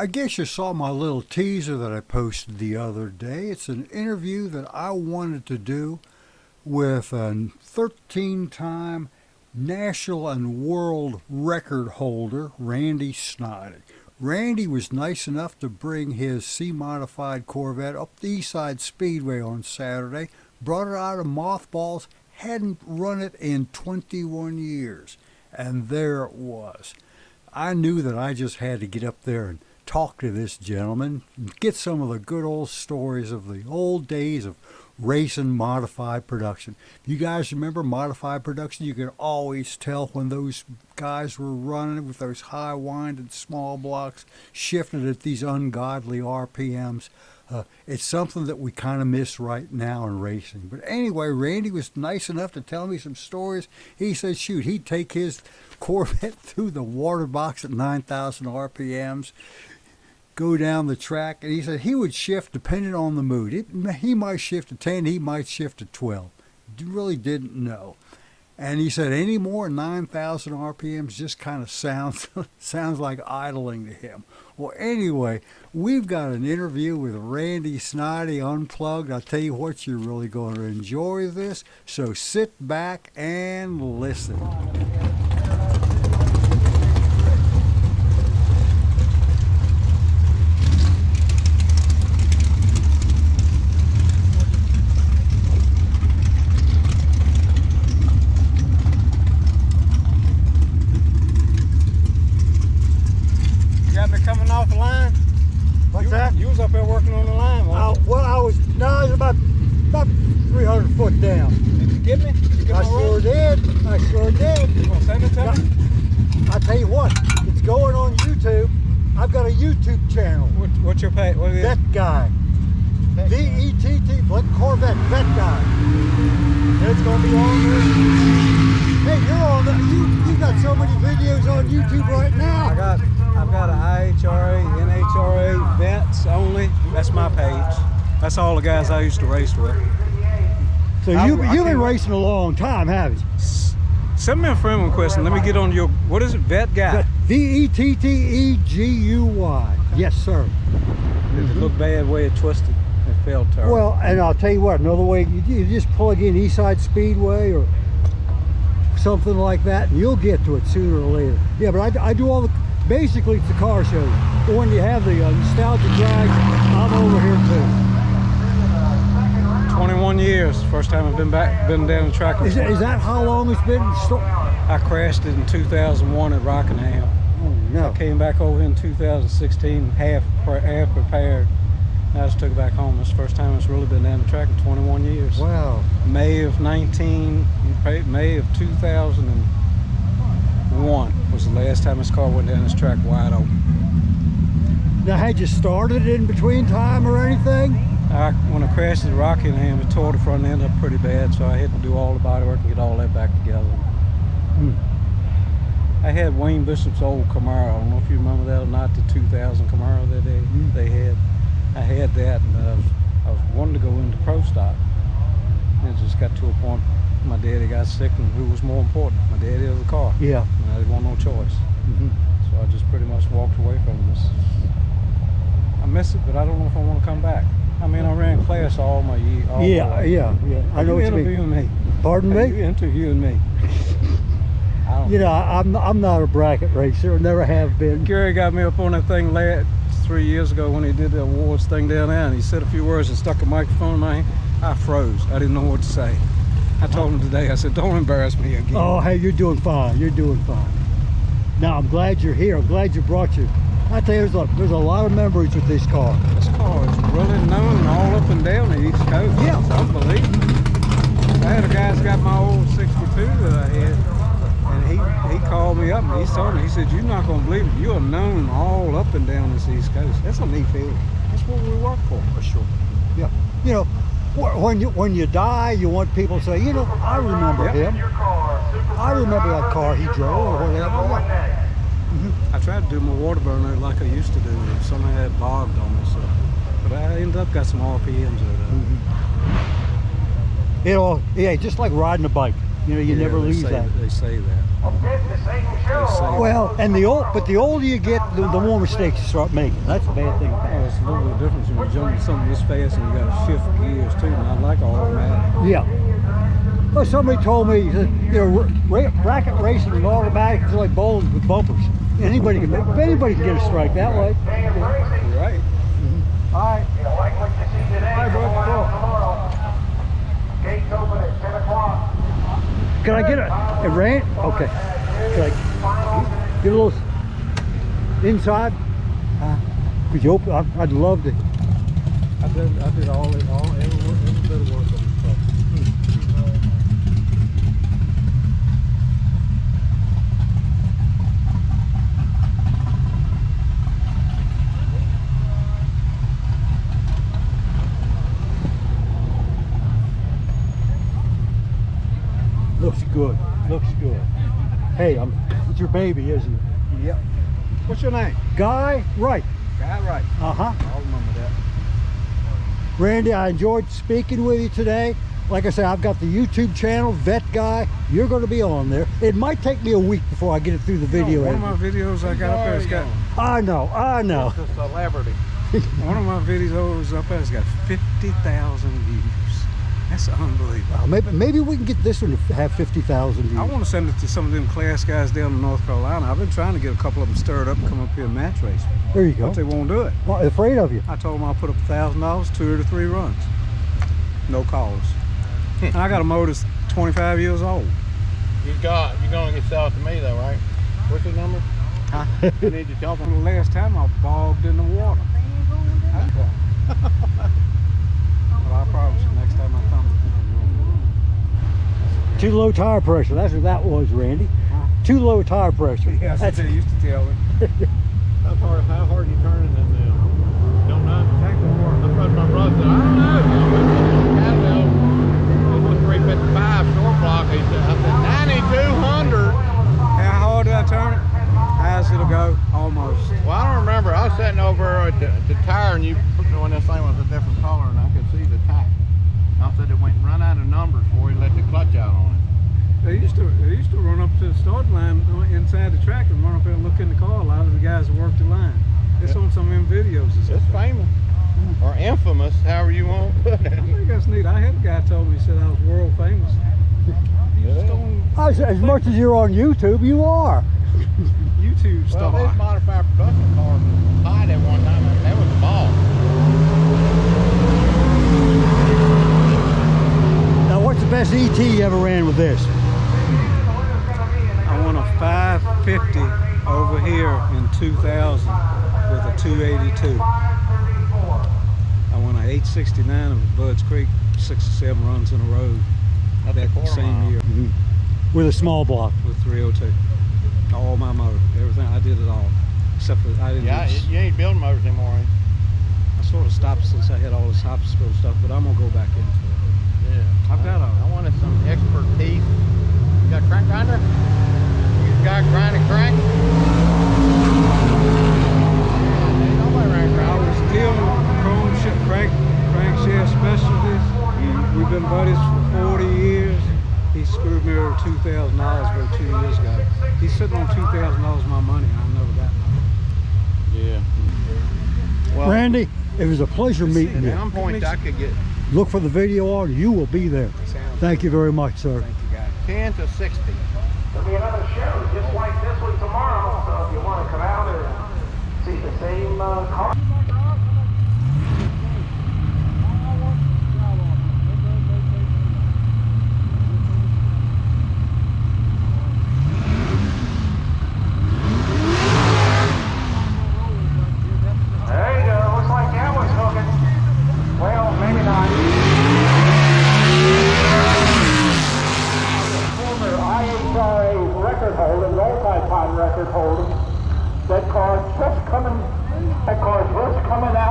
I guess you saw my little teaser that I posted the other day. It's an interview that I wanted to do with a 13-time national and world record holder, Randy Snoddy. Randy was nice enough to bring his C-modified Corvette up the Eastside Speedway on Saturday, brought it out of mothballs, hadn't run it in 21 years, and there it was. I knew that I just had to get up there and talk to this gentleman, get some of the good old stories of the old days of racing modified production. You guys remember modified production? You could always tell when those guys were running with those high winded small blocks, shifted at these ungodly RPMs. It's something that we kind of miss right now in racing. But anyway, Randy was nice enough to tell me some stories. He said, shoot, he'd take his Corvette through the water box at 9,000 RPMs, go down the track, and he said he would shift depending on the mood. He might shift to 10, he might shift to 12. Really didn't know. And he said any more than 9,000 RPMs just kind of sounds like idling to him. Well, anyway, we've got an interview with Randy Snoddy Unplugged. I'll tell you what, you're really going to enjoy this. So sit back and listen. Coming off the line. What's that? You was up there working on the line. I was about 300 foot down. Did you get me? Did you get I sure did. You gonna send it to me? I tell you what, it's going on YouTube. I've got a YouTube channel. What's your page? What is it? Vet Guy. V-E-T-T, like Corvette, Vet Guy. And it's gonna be on there. Hey, you're on the, you got so many videos on YouTube right now. I've got an IHRA, NHRA, vets only. That's my page. That's all the guys I used to race with. So you've been racing a long time, haven't you? Send me a friend request and let me get on your, what is it, Vet Guy? V-E-T-T-E-G-U-Y. Yes, sir. Did it look bad the way it twisted? It felt terrible. Well, and I'll tell you what, another way, you just plug in Eastside Speedway or something like that, and you'll get to it sooner or later. Yeah, but I do all the, basically it's the car shows. But when you have the nostalgia drags, I'm over here too. 21 years, first time I've been down the track. Is that how long it's been? I crashed it in 2001 at Rockingham. Oh, no. I came back over in 2016, half prepared. I just took it back home. It's the first time it's really been down the track in 21 years. Wow. May of 2001 was the last time this car went down this track wide open. Now, had you started in between time or anything? When I crashed at Rockingham, it tore the front end up pretty bad, so I had to do all the body work and get all that back together. I had Wayne Bishop's old Camaro. I don't know if you remember that or not, the 2000 Camaro that they had. I had that, and I was wanting to go into pro stock. And it just got to a point, my daddy got sick, and who was more important, my daddy or the car? Yeah. And I didn't want no choice. So I just pretty much walked away from this. I miss it, but I don't know if I want to come back. I mean, I ran class all my year. Yeah. I know what you mean. Interviewing me. Pardon me? You interviewing me. I'm not a bracket racer, never have been. Gary got me up on that thing 3 years ago when he did the awards thing down there, and he said a few words and stuck a microphone in my hand. I froze. I didn't know what to say. I told him today, I said, don't embarrass me again. Oh, hey, you're doing fine. You're doing fine. Now, I'm glad you're here. I'm glad you brought you. I tell you, there's a lot of memories with this car. This car is really known all up and down the East Coast. Yeah. It's unbelievable. I had a guy that's got my old 62 that I had, and he called me up and he told me, he said, you're not going to believe it. You are known all up and down this East Coast. That's a neat feeling. That's what we work for sure. Yeah. You know, when you die, you want people to say, you know, I remember him. I remember that car he drove or whatever. I tried to do my water burner like I used to do. Somehow it bogged on me, so. But I ended up got some RPMs there. You know, yeah, just like riding a bike. You know, you Yeah, never they lose say, that. They say that. They say Well, and but the older you get, the more mistakes you start making. That's the bad thing. well, it's a little bit different when you're jumping something this fast and you got to shift gears too, not like automatic. Yeah. Well, somebody told me, he said, you know, bracket racing and automatic is like bowling with bumpers. Anybody can get a strike that way. You're right. All right. Hi, bud. Gates open at 10 o'clock. Can I get a rant? Okay. Can I get a little inside? Could you open? I'd love to. I did every bit of work on the truck. Looks good. Looks good. Hey, it's your baby, isn't it? Yep. What's your name? Guy Wright. Guy Wright. Uh-huh. I'll remember that. Randy, I enjoyed speaking with you today. Like I said, I've got the YouTube channel, Vet Guy. You're going to be on there. It might take me a week before I get it through the video. One of my videos I got up there has got... I know. It's a celebrity. One of my videos up there has got 50,000 views. That's unbelievable. Well, maybe we can get this one to have 50,000 views. I want to send it to some of them class guys down in North Carolina. I've been trying to get a couple of them stirred up and come up here and match race. There you go. But they won't do it. Well, afraid of you. I told them I'll put up $1,000, 2 or 3 runs. No calls. And I got a motor that's 25 years old. You're going to get sell it to me though, right? What's your number? Huh? You need to tell The them. last time I bogged in the water. Well, I promise you, next time I come. Too low tire pressure. That's what that was, Randy. Huh? Too low tire pressure. Yeah, that's what they used to tell me. How hard are you turning it now? Don't know. Take the water. I thought my brother said, I don't know. It was 355 short block. He said, I said, 9200. How hard did I turn it? How's it'll go? Almost. Well, I don't remember. I was sitting over at the tire and you put when this thing was a different color and I could see the tack. I said it went run out of numbers before he let the clutch out on it. They used to run up to the start line inside the track and run up there and look in the car. A lot of the guys that work the line. It's on some of them videos. It's famous. Or infamous, however you want to put it. I think that's neat. I had a guy told me, he said I was world famous. You just don't As much as you're on YouTube, you are. YouTube Well, star. these modified production cars was tied at one time. That was the ball. Now, what's the best ET you ever ran with this? I won a 550 over here in 2000 with a 282. I won an 869 of Bud's Creek, 6 or 7 runs in a row That's a that quarter same mile. year With a small block. with 302. All my motor, everything, I did it all. Except for I didn't. Yeah, you ain't building motors anymore, ain't I sort of stopped since I had all this hop spill stuff, but I'm gonna go back into it. you? Yeah. I've got I wanted some expertise. You got a crank grinder? You got grinding crank? Ain't nobody ran I grinder. was dealing with chrome crankshaft specialties. We've been buddies for 40 years. He screwed me over $2,000 about 2 years ago. He's sitting on $2,000 of my money. I never got none. Yeah. Well, Randy, it was a pleasure meeting at you. some point I could get Look for the video on. You will be there. Thank you very much, sir. Thank you, guys. 10 to 60. There'll be another show just like this one tomorrow, so if you want to come out and see the same car. There you go, looks like that was hooking. Well, maybe not. Former IHRA record holder, multi-time record holder, that car's just coming out.